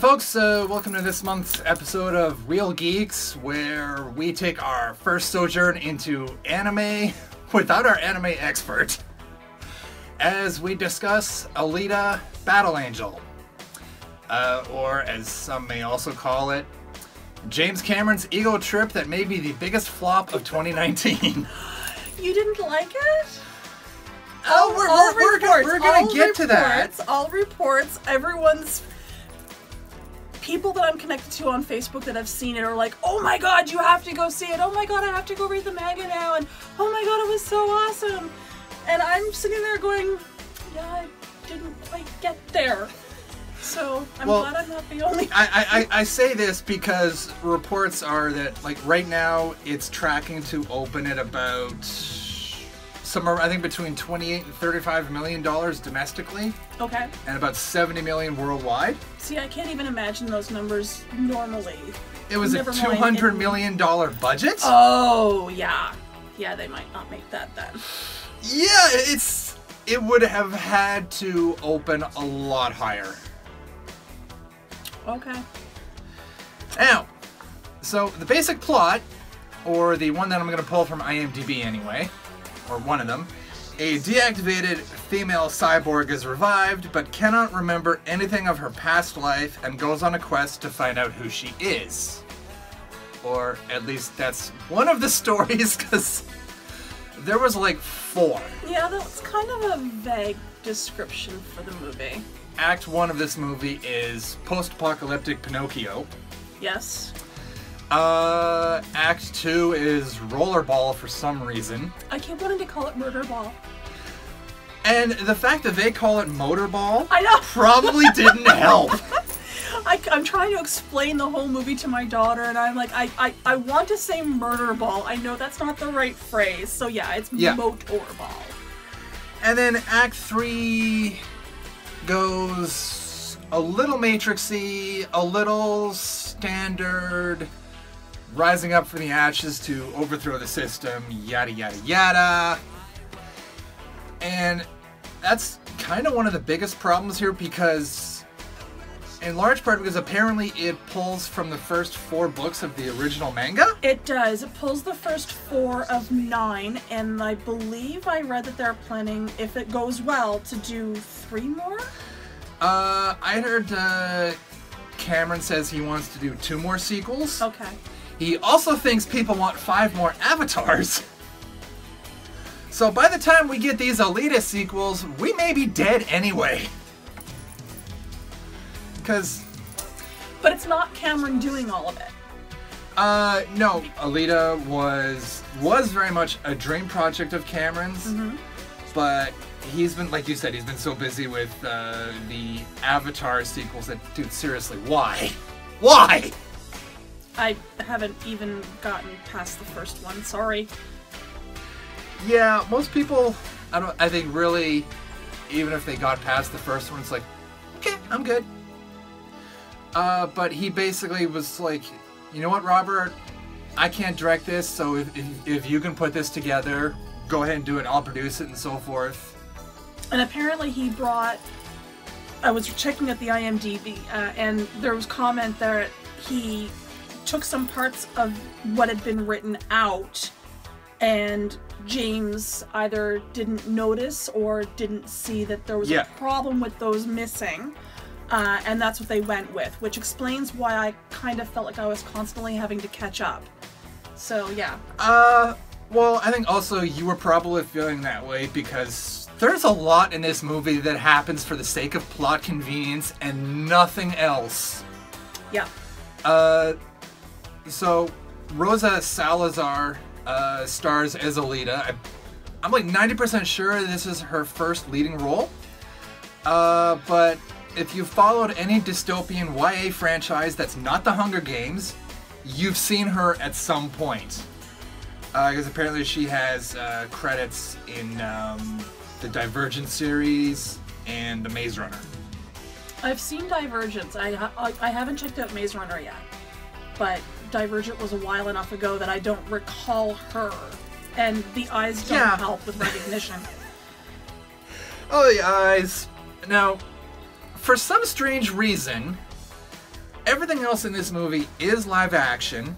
folks, welcome to this month's episode of Real Geeks, where we take our first sojourn into anime without our anime expert, as we discuss Alita Battle Angel, or as some may also call it, James Cameron's ego trip that may be the biggest flop of 2019. You didn't like it? We're going to get to that. All reports, everyone's... People that I'm connected to on Facebook that have seen it are like, oh my god, you have to go see it. Oh my god, I have to go read the manga now. And oh my god, it was so awesome. And I'm sitting there going, yeah, I didn't quite get there. So I'm glad I'm not the only. I say this because reports are that, like, right now it's tracking to open at about somewhere, I think, between $28 and $35 million domestically. Okay. And about $70 million worldwide. See, I can't even imagine those numbers normally. It was a $200 million budget? Oh, yeah. Yeah, they might not make that then. Yeah, it would have had to open a lot higher. Okay. Now, so the basic plot, or the one that I'm going to pull from IMDb anyway, or one of them, a deactivated female cyborg is revived, but cannot remember anything of her past life and goes on a quest to find out who she is. Or at least that's one of the stories, because there was like 4. Yeah, that's kind of a vague description for the movie. Act 1 of this movie is post-apocalyptic Pinocchio. Yes. Act 2 is Rollerball for some reason. I keep wanting to call it Murder Ball. And the fact that they call it Motorball I know. probably didn't help. I'm trying to explain the whole movie to my daughter, and I'm like, I want to say Murder Ball. I know that's not the right phrase, so yeah, it's Motorball. And then Act 3 goes a little Matrixy, a little standard, rising up from the ashes to overthrow the system, yada yada yada. And that's kind of one of the biggest problems here, because, in large part, because apparently it pulls from the first 4 books of the original manga? It does. It pulls the first 4 of 9, and I believe I read that they're planning, if it goes well, to do 3 more? I heard Cameron says he wants to do 2 more sequels. Okay. He also thinks people want 5 more Avatars. So by the time we get these Alita sequels, we may be dead anyway. But it's not Cameron doing all of it. No. Alita was very much a dream project of Cameron's. Mm-hmm. But he's been, like you said, he's been so busy with the Avatar sequels that, dude, seriously, why? Why? I haven't even gotten past the first one, sorry. Yeah, most people, I think really, even if they got past the first one, it's like, okay, I'm good. But he basically was like, you know what, Robert? I can't direct this, so if you can put this together, go ahead and do it, I'll produce it, and so forth. And apparently he brought, I was checking at the IMDb, and there was comment that he took some parts of what had been written out, and James either didn't notice or didn't see that there was a problem with those missing, and that's what they went with, which explains why I kind of felt like I was constantly having to catch up. So, yeah. Well, I think also you were probably feeling that way because there's a lot in this movie that happens for the sake of plot convenience and nothing else. Yeah. So, Rosa Salazar stars as Alita. I'm like 90% sure this is her first leading role. But if you've followed any dystopian YA franchise that's not the Hunger Games, you've seen her at some point. Because apparently she has credits in the Divergent series and the Maze Runner. I've seen Divergent. I haven't checked out Maze Runner yet, but Divergent was a while enough ago that I don't recall her, and the eyes don't help with recognition. Oh, the eyes. Now, for some strange reason, everything else in this movie is live action,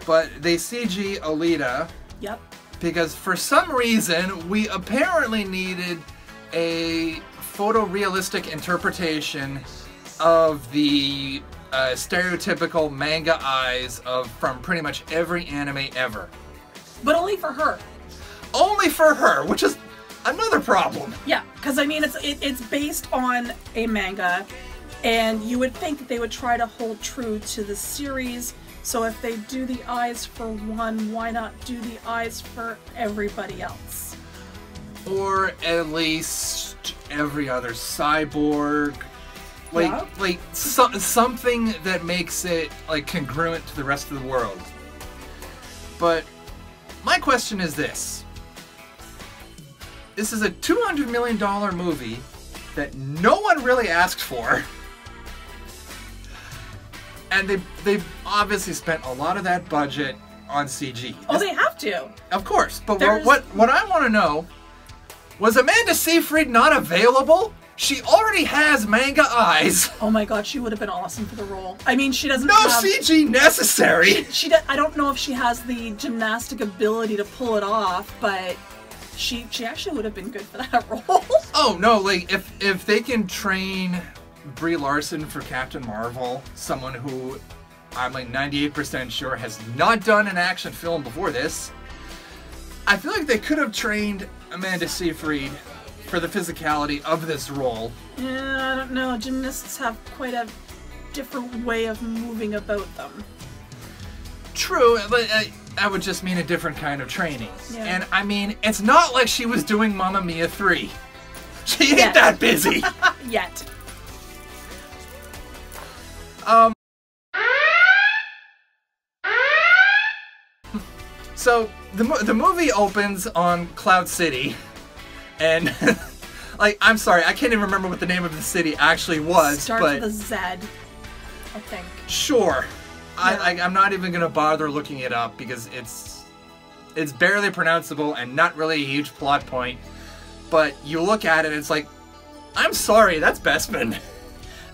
but they CG Alita. Yep. Because for some reason, we apparently needed a photorealistic interpretation of the stereotypical manga eyes from pretty much every anime ever. But only for her. Only for her, which is another problem. Yeah, because I mean, it's based on a manga, and you would think that they would try to hold true to the series. So if they do the eyes for one, why not do the eyes for everybody else? Or at least every other cyborg. Like something that makes it like congruent to the rest of the world. But my question is this. This is a $200 million movie that no one really asked for. And they've obviously spent a lot of that budget on CG. Oh, they have to. Of course. But what I want to know, was Amanda Seyfried not available? She already has manga eyes. Oh my god, she would have been awesome for the role. I mean, she doesn't No have... CG necessary! I don't know if she has the gymnastic ability to pull it off, but she actually would have been good for that role. Oh, no, like, if they can train Brie Larson for Captain Marvel, someone who I'm like 98% sure has not done an action film before this, I feel like they could have trained Amanda Seyfried for the physicality of this role. Yeah, I don't know. Gymnasts have quite a different way of moving about them. True, but that would just mean a different kind of training. Yeah. And I mean, it's not like she was doing Mamma Mia 3. She ain't that busy. Yet. So the movie opens on Cloud City, and like, I'm sorry, I can't even remember what the name of the city actually was. Starts but with a Z, I think. Sure, Yeah. I'm not even gonna bother looking it up because it's barely pronounceable and not really a huge plot point. But you look at it, it's like, I'm sorry, that's Bestman.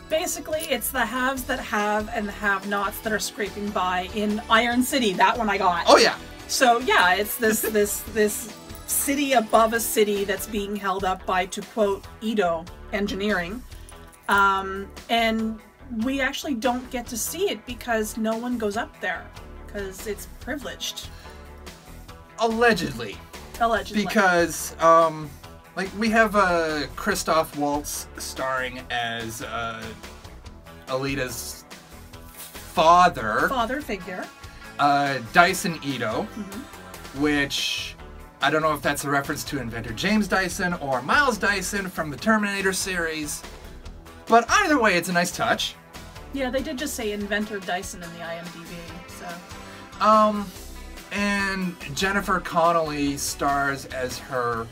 Basically, it's the haves that have and the have-nots that are scraping by in Iron City. That one I got. Oh yeah. So yeah, it's this city above a city that's being held up by, to quote, Edo engineering, and we actually don't get to see it because no one goes up there because it's privileged. Allegedly. Allegedly. Because like, we have Christoph Waltz starring as Alita's father figure. Dyson Ito, which I don't know if that's a reference to inventor James Dyson or Miles Dyson from the Terminator series, but either way, it's a nice touch. Yeah, they did just say inventor Dyson in the IMDb, so. And Jennifer Connelly stars as her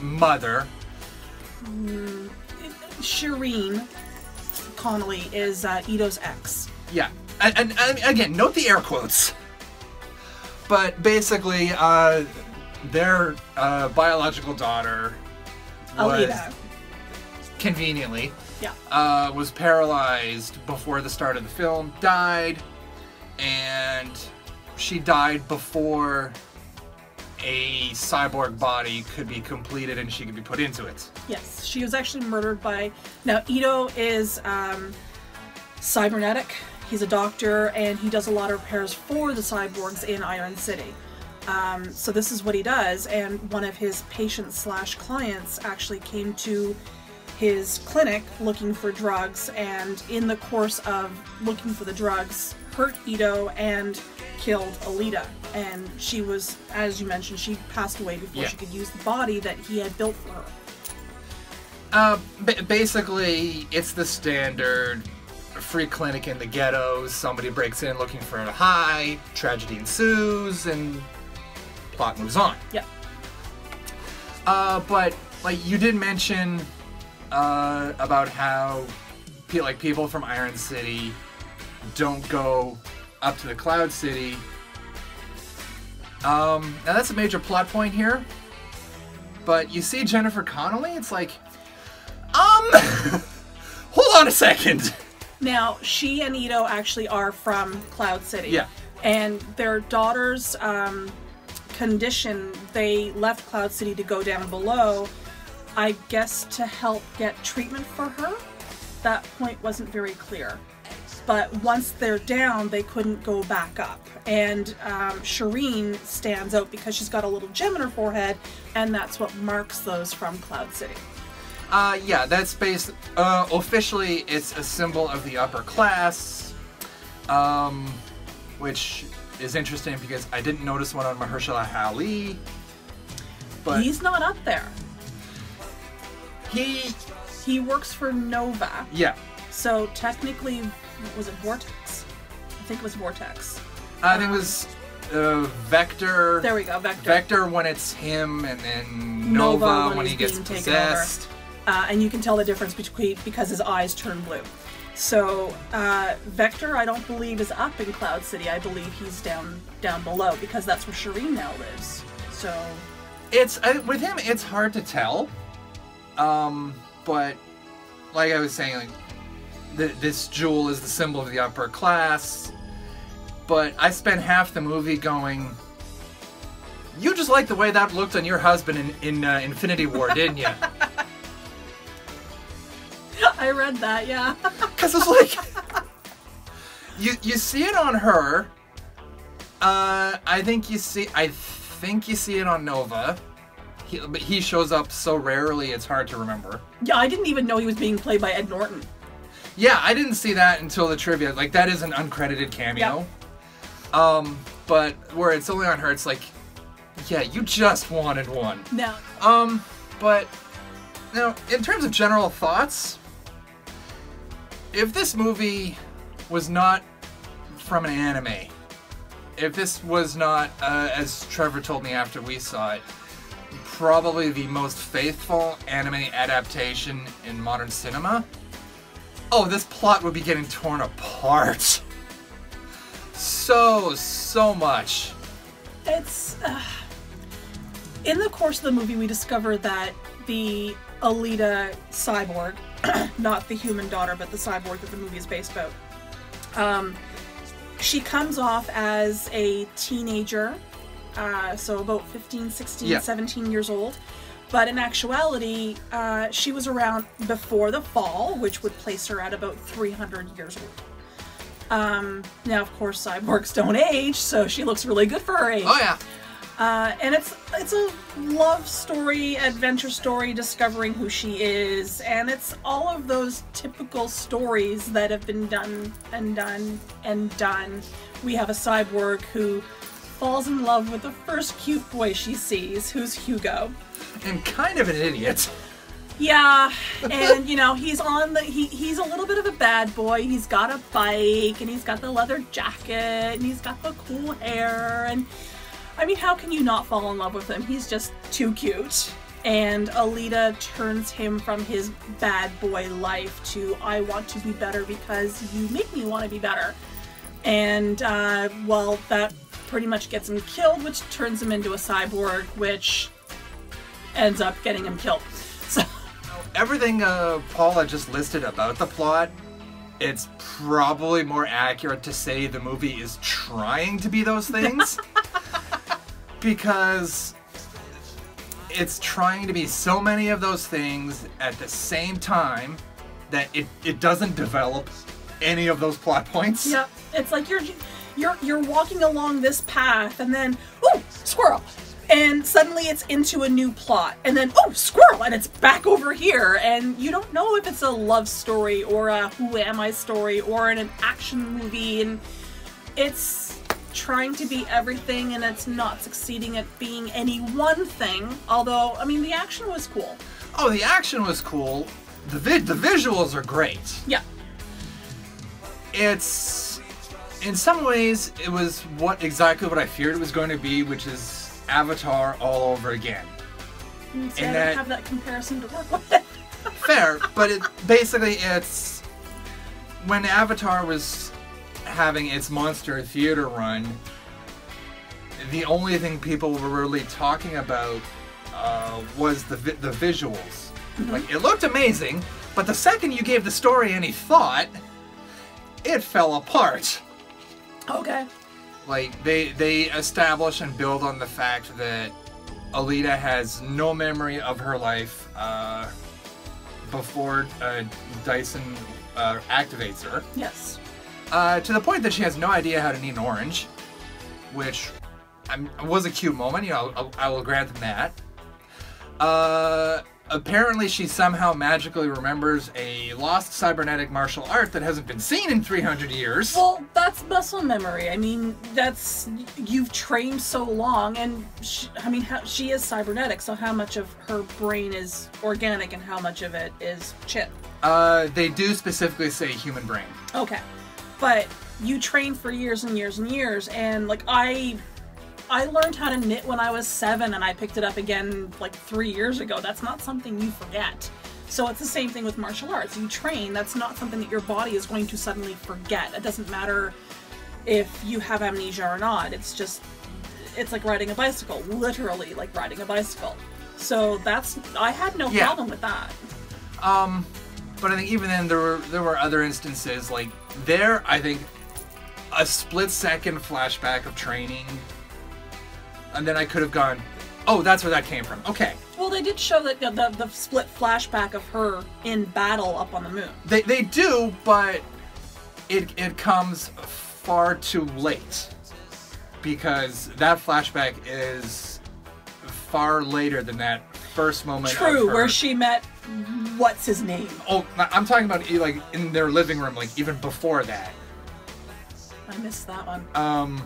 mother. Shireen Connolly is Ito's ex. Yeah. And again, note the air quotes. But basically, their biological daughter was Alita. Conveniently, Yeah. was paralyzed before the start of the film, died, and she died before a cyborg body could be completed and she could be put into it. Yes, she was actually murdered by... Now, Ito is cybernetic. He's a doctor, and he does a lot of repairs for the cyborgs in Iron City. So this is what he does, and one of his patients/clients actually came to his clinic looking for drugs, and in the course of looking for the drugs, hurt Ito and killed Alita. And she was, as you mentioned, she passed away before she could use the body that he had built for her. Basically, it's the standard free clinic in the ghettos, somebody breaks in looking for a high, tragedy ensues, and plot moves on. Yeah. But, like, you did mention about how people from Iron City don't go up to the Cloud City. Now that's a major plot point here. But you see Jennifer Connelly, it's like, hold on a second. Now, she and Ito actually are from Cloud City. Yeah. And their daughter's condition, they left Cloud City to go down below, I guess to help get treatment for her. That point wasn't very clear. But once they're down, they couldn't go back up. And Shireen stands out because she's got a little gem in her forehead, and that's what marks those from Cloud City. Yeah, that's based... officially, it's a symbol of the upper class, which is interesting because I didn't notice one on Mahershala Ali, but... He's not up there. He works for Nova. Yeah. So technically, was it Vortex? I think it was Vortex. I think it was Vector. There we go, Vector. Vector when it's him, and then Nova when he gets possessed. And you can tell the difference because his eyes turn blue. So Vector, I don't believe, is up in Cloud City. I believe he's down below because that's where Shireen now lives. So it's with him, it's hard to tell. But like I was saying, like this jewel is the symbol of the upper class. But I spent half the movie going, you just like the way that looked on your husband in Infinity War, didn't you? I read that, yeah. Because it's like, you see it on her. I think you see it on Nova. But he shows up so rarely, it's hard to remember. Yeah, I didn't even know he was being played by Ed Norton. Yeah, I didn't see that until the trivia. Like, that is an uncredited cameo. Yep. But where it's only on her, it's like, yeah, you just wanted one. No. But, now, in terms of general thoughts, if this movie was not from an anime, if this was not, as Trevor told me after we saw it, probably the most faithful anime adaptation in modern cinema, oh, this plot would be getting torn apart. So much. It's... in the course of the movie, we discover that the Alita cyborg, not the human daughter, but the cyborg that the movie is based about, she comes off as a teenager, so about 15, 16, 17 years old. But in actuality, she was around before the fall, which would place her at about 300 years old. Now, of course, cyborgs don't age, so she looks really good for her age. Oh, yeah. And it's a love story, adventure story, discovering who she is, and it's all of those typical stories that have been done and done and done. We have a cyborg who falls in love with the first cute boy she sees, who's Hugo. And kind of an idiot. Yeah, and you know, he's a little bit of a bad boy. He's got a bike, and he's got the leather jacket, and he's got the cool hair, and I mean, how can you not fall in love with him? He's just too cute. And Alita turns him from his bad boy life to, I want to be better because you make me want to be better. And, well, that pretty much gets him killed, which turns him into a cyborg, which ends up getting him killed. So everything Paula just listed about the plot, it's probably more accurate to say the movie is trying to be those things. Because it's trying to be so many of those things at the same time that it doesn't develop any of those plot points. Yep. It's like you're walking along this path and then, oh, squirrel! And suddenly it's into a new plot. And then, oh, squirrel! And it's back over here. And you don't know if it's a love story or a who am I story or an action movie. And it's trying to be everything, and it's not succeeding at being any one thing. Although, I mean, the action was cool. Oh, the action was cool. The visuals are great. Yeah. It's, in some ways, it was exactly what I feared it was going to be, which is Avatar all over again. See, I don't have that comparison to work with. Fair, but it's when Avatar was having its monster theater run, the only thing people were really talking about was the visuals. Mm-hmm. Like, it looked amazing, but the second you gave the story any thought, it fell apart. Okay. Like, they establish and build on the fact that Alita has no memory of her life before Dyson activates her. Yes. To the point that she has no idea how to knead an orange, which was a cute moment. You know, I will grant them that. Apparently, she somehow magically remembers a lost cybernetic martial art that hasn't been seen in 300 years. Well, that's muscle memory. I mean, you've trained so long, and she is cybernetic. So how much of her brain is organic, and how much of it is chip? They do specifically say human brain. Okay, but you train for years and years and years, and like I learned how to knit when I was 7, and I picked it up again like 3 years ago. That's not something you forget. So it's the same thing with martial arts. You train, that's not something that your body is going to suddenly forget. It doesn't matter if you have amnesia or not. It's like riding a bicycle, literally like riding a bicycle. So I had no problem with that. But I think even then there were other instances, like I think a split-second flashback of training, and then I could have gone, oh, that's where that came from. Okay. Well, they did show that the split flashback of her in battle up on the moon. They do, but it comes far too late, because that flashback is far later than that first moment. True, of her. where she met what's his name? Oh, I'm talking about like in their living room, like even before that. I missed that one.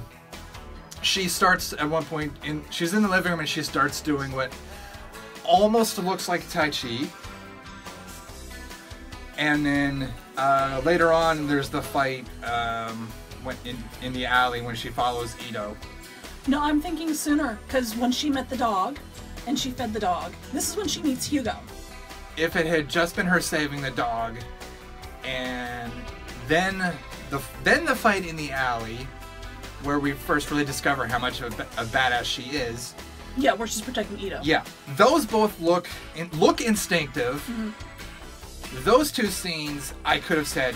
She starts at one point she's in the living room and she starts doing what almost looks like Tai Chi. And then later on there's the fight when in the alley when she follows Ito. No, I'm thinking sooner, because when she met the dog and she fed the dog, this is when she meets Hugo. If it had just been her saving the dog, and then the fight in the alley, where we first really discover how much of a badass she is. Yeah, where she's protecting Ito. Yeah, those both look instinctive. Mm-hmm. Those two scenes, I could have said,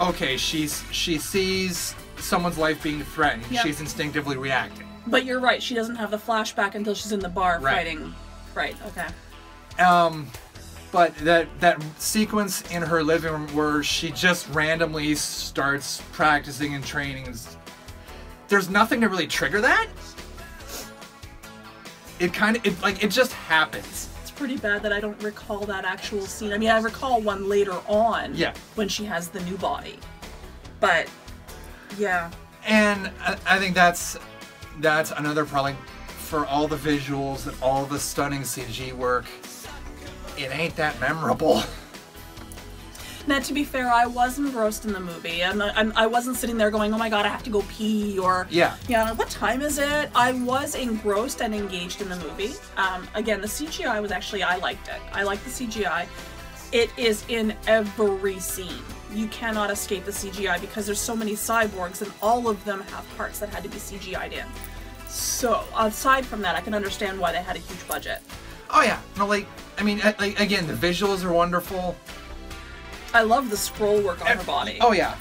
okay, she sees someone's life being threatened. Yep. She's instinctively reacting. But you're right. She doesn't have the flashback until she's in the bar fighting. Right. Okay. But that sequence in her living room where she just randomly starts practicing and training, there's nothing to really trigger that. It just happens. It's pretty bad that I don't recall that actual scene. I mean, I recall one later on. Yeah. When she has the new body. But yeah. And I think that's another problem for all the visuals and all the stunning CG work. It ain't that memorable. Now, to be fair, I was engrossed in the movie, and I wasn't sitting there going, oh my god, I have to go pee, or, what time is it? I was engrossed and engaged in the movie. Again, the CGI was I liked it. I liked the CGI. It is in every scene. You cannot escape the CGI, because there's so many cyborgs, and all of them have parts that had to be CGI'd in. So, aside from that, I can understand why they had a huge budget. Oh yeah, no, again, the visuals are wonderful. I love the scroll work on her body. Oh yeah,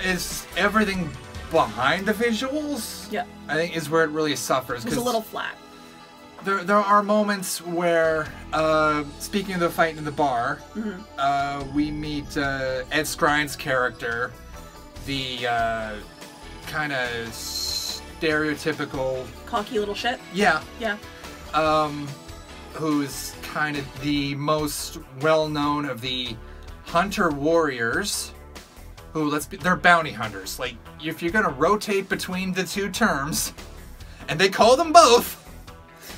it's everything behind the visuals. Yeah, I think is where it really suffers. It's a little flat. There are moments where, speaking of the fight in the bar, mm-hmm. We meet Ed Skrine's character, the kind of stereotypical cocky little shit. Yeah. Yeah. Who's kind of the most well-known of the hunter warriors, who they're bounty hunters. Like, if you're gonna rotate between the two terms, and they call them both,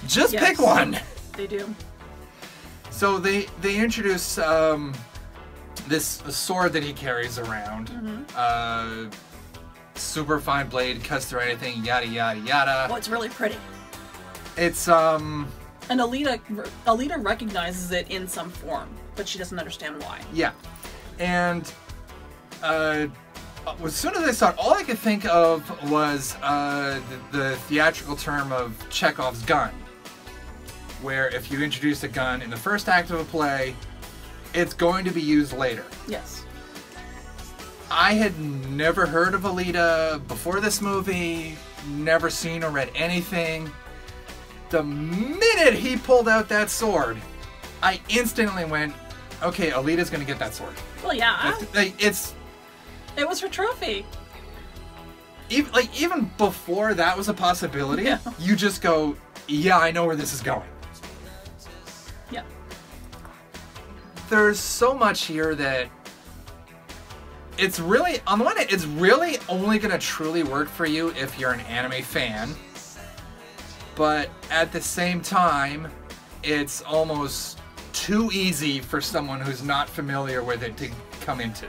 just pick one. They do. So they introduce this sword that he carries around. Mm-hmm. Super fine blade, cuts through anything, yada yada yada. Oh, it's really pretty. It's And Alita recognizes it in some form, but she doesn't understand why. Yeah. And as soon as I saw it, all I could think of was the theatrical term of Chekhov's gun, where if you introduce a gun in the first act of a play, it's going to be used later. Yes. I had never heard of Alita before this movie, never seen or read anything. The minute he pulled out that sword, I instantly went, okay, Alita's gonna get that sword. Well, yeah. It was her trophy. Even before that was a possibility, yeah. You just go, yeah, I know where this is going. Yeah. There's so much here that it's really, on the one hand, it's really only going to truly work for you if you're an anime fan. But at the same time, it's almost too easy for someone who's not familiar with it to come into.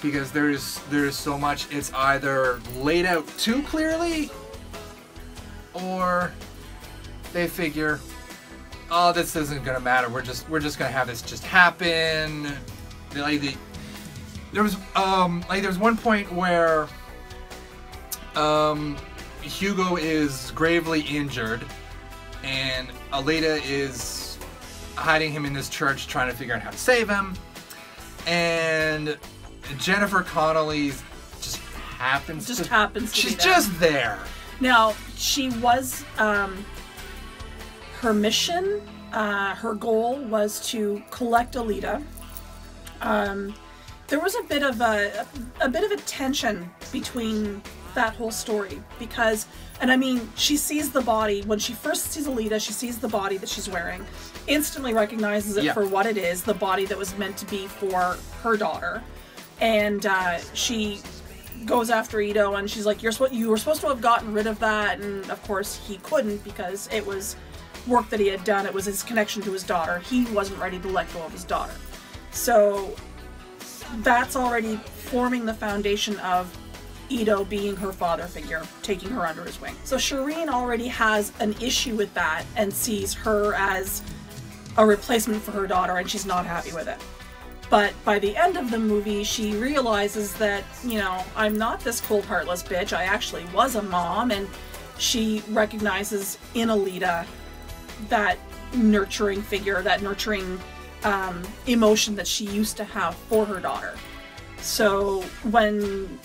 Because there's so much, it's either laid out too clearly, or they figure, oh, this isn't gonna matter. We're just gonna have this just happen. There was one point where Hugo is gravely injured, and Alita is hiding him in this church, trying to figure out how to save him, and Jennifer Connelly just happens to be she's just there. Now, she was, her mission, her goal was to collect Alita. There was a bit of a tension between that whole story because, and I mean, she sees the body, when she first sees Alita, she sees the body that she's wearing, instantly recognizes it for what it is, the body that was meant to be for her daughter. And she goes after Ito, and she's like, you were supposed to have gotten rid of that, and of course he couldn't because it was work that he had done. It was his connection to his daughter. He wasn't ready to let go of his daughter. So that's already forming the foundation of Ito being her father figure, taking her under his wing. So Shireen already has an issue with that and sees her as a replacement for her daughter, and she's not happy with it. But by the end of the movie, she realizes that, you know, I'm not this cold, heartless bitch. I actually was a mom, and she recognizes in Alita that nurturing figure, that nurturing emotion that she used to have for her daughter. So when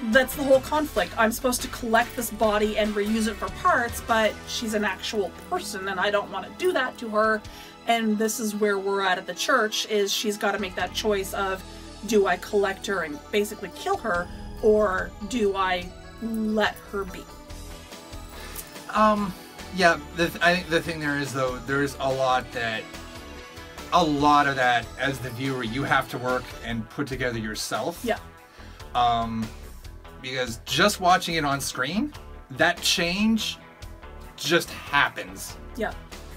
that's the whole conflict. I'm supposed to collect this body and reuse it for parts, but she's an actual person, and I don't want to do that to her. And this is where we're at the church, is she's got to make that choice of, do I collect her and basically kill her, or do I let her be? Yeah, I think the thing there is, though, there's a lot of that, as the viewer, you have to work and put together yourself. Yeah. Because just watching it on screen, that change just happens. Yeah.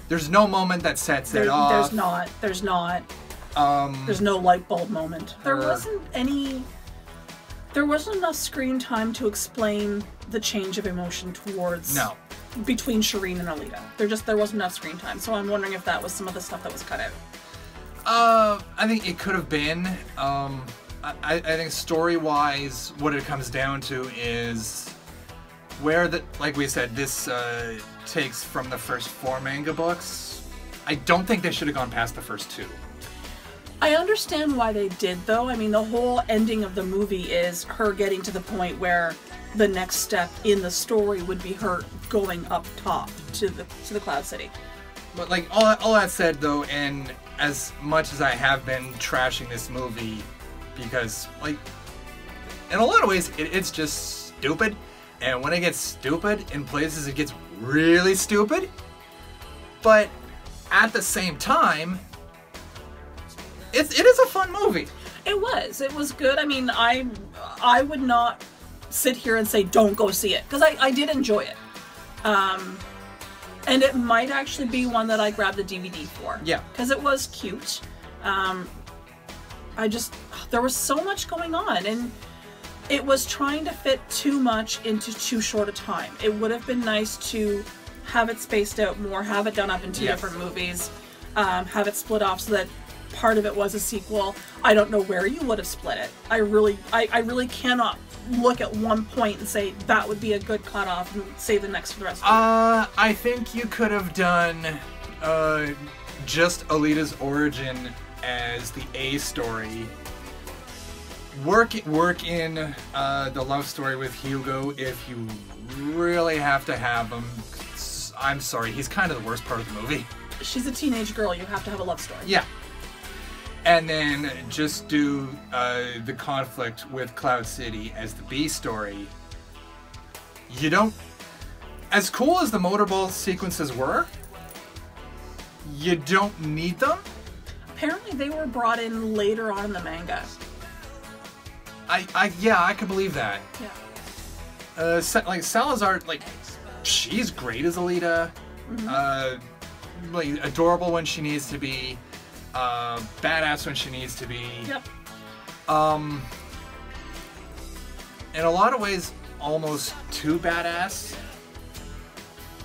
There's no moment that sets it off. There's not. There's no light bulb moment. There wasn't enough screen time to explain the change of emotion towards... No. Between Shireen and Alita. There wasn't enough screen time, so I'm wondering if that was some of the stuff that was cut out. I think it could have been. I think story-wise, what it comes down to is where like we said, this takes from the first 4 manga books. I don't think they should have gone past the first 2. I understand why they did, though. I mean, the whole ending of the movie is her getting to the point where the next step in the story would be her going up top to the Cloud City. But like all that said, though, and as much as I have been trashing this movie, because like in a lot of ways it's just stupid, and when it gets stupid in places it gets really stupid, but at the same time it is a fun movie. It was good. I mean, I would not sit here and say don't go see it, because I did enjoy it, and it might actually be one that I grabbed the DVD for. Yeah, because it was cute. There was so much going on, and it was trying to fit too much into too short a time. It would have been nice to have it spaced out more, have it done up in 2 different movies, have it split off so that part of it was a sequel. I don't know where you would have split it. I really cannot look at one point and say that would be a good cutoff and save the next for the rest of it. I think you could have done just Alita's origin as the A story, work in the love story with Hugo if you really have to have him. I'm sorry, he's kind of the worst part of the movie. She's a teenage girl. You have to have a love story. Yeah. And then just do the conflict with Cloud City as the B story. You don't... As cool as the motorball sequences were, you don't need them. Apparently they were brought in later on in the manga. Yeah, I could believe that. Yeah. Like Salazar, like, she's great as Alita. Mm-hmm. Like, adorable when she needs to be. Badass when she needs to be. Yep. In a lot of ways, almost too badass.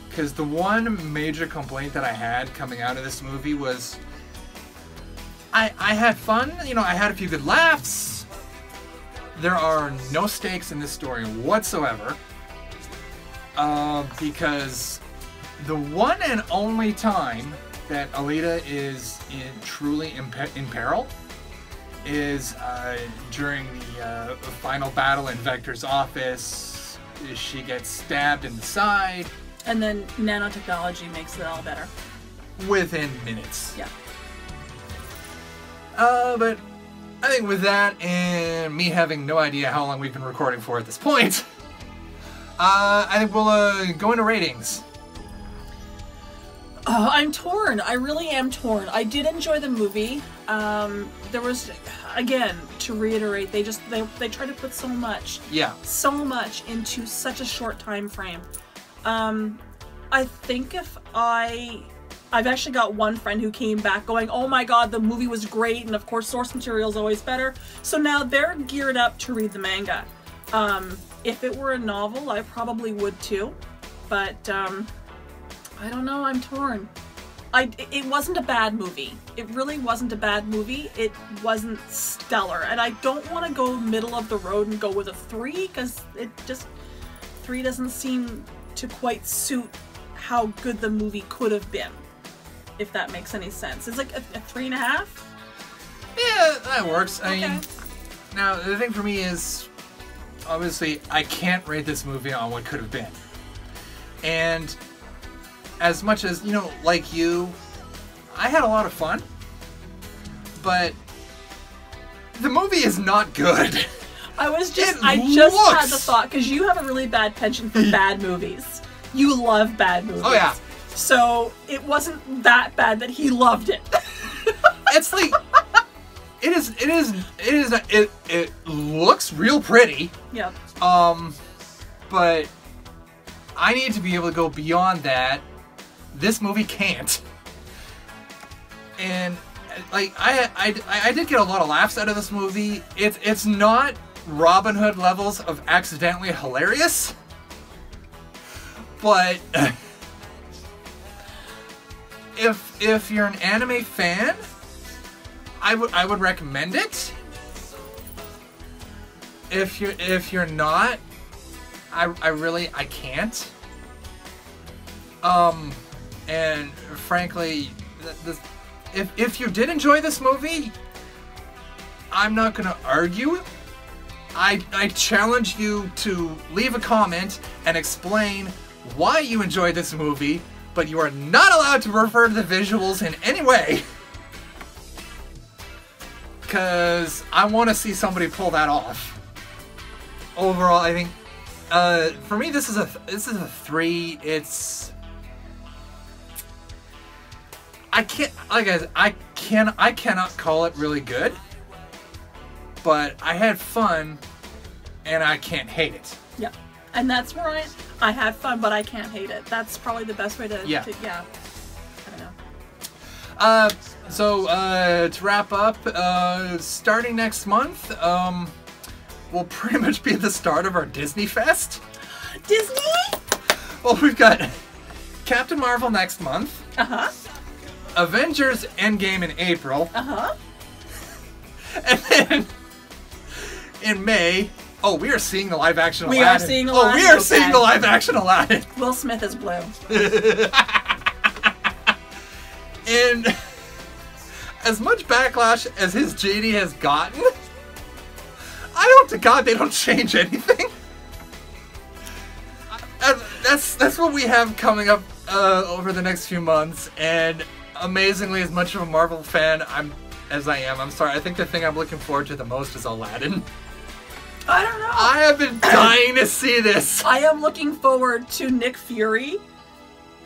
Because the one major complaint that I had coming out of this movie was I had fun, you know, I had a few good laughs. There are no stakes in this story whatsoever. Because the one and only time that Alita is truly in peril is during the final battle in Vector's office. She gets stabbed in the side. And then nanotechnology makes it all better. Within minutes. Yeah. But I think with that and me having no idea how long we've been recording for at this point, I think we'll go into ratings. I'm torn. I really am torn. I did enjoy the movie. There was, again, to reiterate, they try to put so much into such a short time frame. I think I've actually got one friend who came back going, oh my god, the movie was great, and of course source material is always better. So now they're geared up to read the manga. If it were a novel, I probably would too. But, I don't know, I'm torn. It wasn't a bad movie. It really wasn't a bad movie. It wasn't stellar. And I don't want to go middle of the road and go with a 3, because 3 doesn't seem to quite suit how good the movie could have been. If that makes any sense. It's like a 3.5? Yeah, that works. Okay. I mean, now the thing for me is, obviously, I can't rate this movie on what could have been. And as much as, you know, like you, I had a lot of fun, but the movie is not good. I just had the thought, because you have a really bad penchant for bad movies. You love bad movies. Oh yeah. So it wasn't that bad that he loved it. It's like, it looks real pretty. Yeah. But I need to be able to go beyond that. This movie can't. And like I did get a lot of laughs out of this movie. It's not Robin Hood levels of accidentally hilarious, but if you're an anime fan, I would recommend it. If you're not, I can't. And frankly, if you did enjoy this movie, I'm not gonna argue. I challenge you to leave a comment and explain why you enjoyed this movie, but you are not allowed to refer to the visuals in any way. Because I want to see somebody pull that off. Overall, I think, for me, this is a 3. It's... I cannot call it really good, but I had fun, and I can't hate it. Yeah, and that's where I had fun, but I can't hate it. That's probably the best way to yeah. I don't know. So to wrap up, starting next month, will pretty much be the start of our Disney Fest. Disney? Well, we've got Captain Marvel next month. Uh-huh. Avengers Endgame in April. Uh-huh. And then in May, we are seeing the live-action Aladdin. We are seeing Aladdin. We are seeing the live-action Aladdin. Will Smith is blue. And as much backlash as his JD has gotten, hope to God they don't change anything. That's what we have coming up over the next few months, and amazingly, as much of a Marvel fan as I am, I'm sorry, I think the thing I'm looking forward to the most is Aladdin. I don't know. I have been dying to see this. I am looking forward to Nick Fury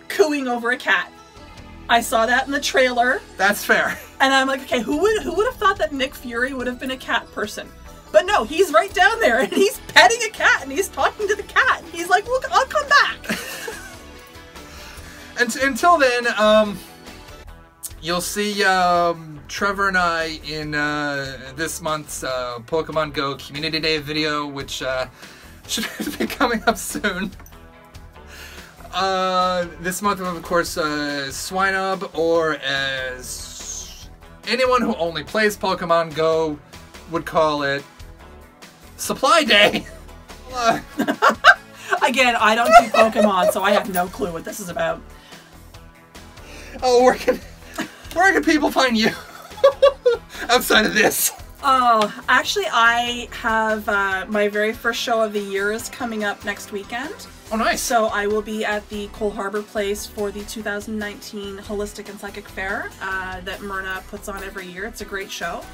cooing over a cat. I saw that in the trailer. That's fair. And I'm like, okay, who would have thought that Nick Fury would have been a cat person? But no, he's right down there, and he's petting a cat, and he's talking to the cat. And he's like, look, I'll come back. Until then, you'll see Trevor and I in this month's Pokemon Go Community Day video, which should be coming up soon. This month, of course, Swinub, or as anyone who only plays Pokemon Go would call it, Supply Day. Again, I don't do Pokemon, so I have no clue what this is about. Oh, where can people find you outside of this? Oh, actually, I have my very first show of the year is coming up next weekend. Oh, nice. So I will be at the Cole Harbor Place for the 2019 Holistic and Psychic Fair that Myrna puts on every year. It's a great show.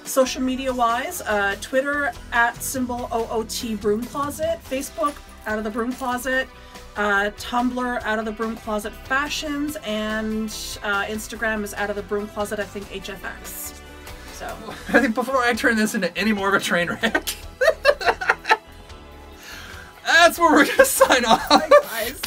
Social media-wise, Twitter @OOT Broom Closet, Facebook Out of the Broom Closet, Tumblr Out of the Broom Closet Fashions, and Instagram is Out of the Broom Closet, I think HFX. So I think before I turn this into any more of a train wreck, that's where we're gonna sign off. Bye, guys.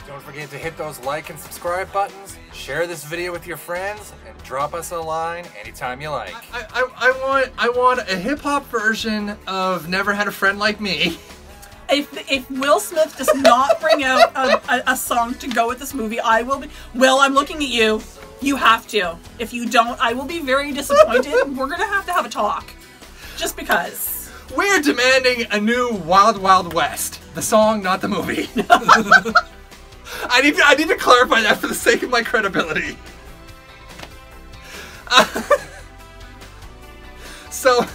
Don't forget to hit those like and subscribe buttons, share this video with your friends, and drop us a line anytime you like. I want a hip-hop version of Never Had a Friend Like Me. If Will Smith does not bring out a song to go with this movie, I will be... Will, I'm looking at you. You have to. If you don't, I will be very disappointed. We're going to have a talk. Just because. We're demanding a new Wild Wild West. The song, not the movie. I need to clarify that for the sake of my credibility. So...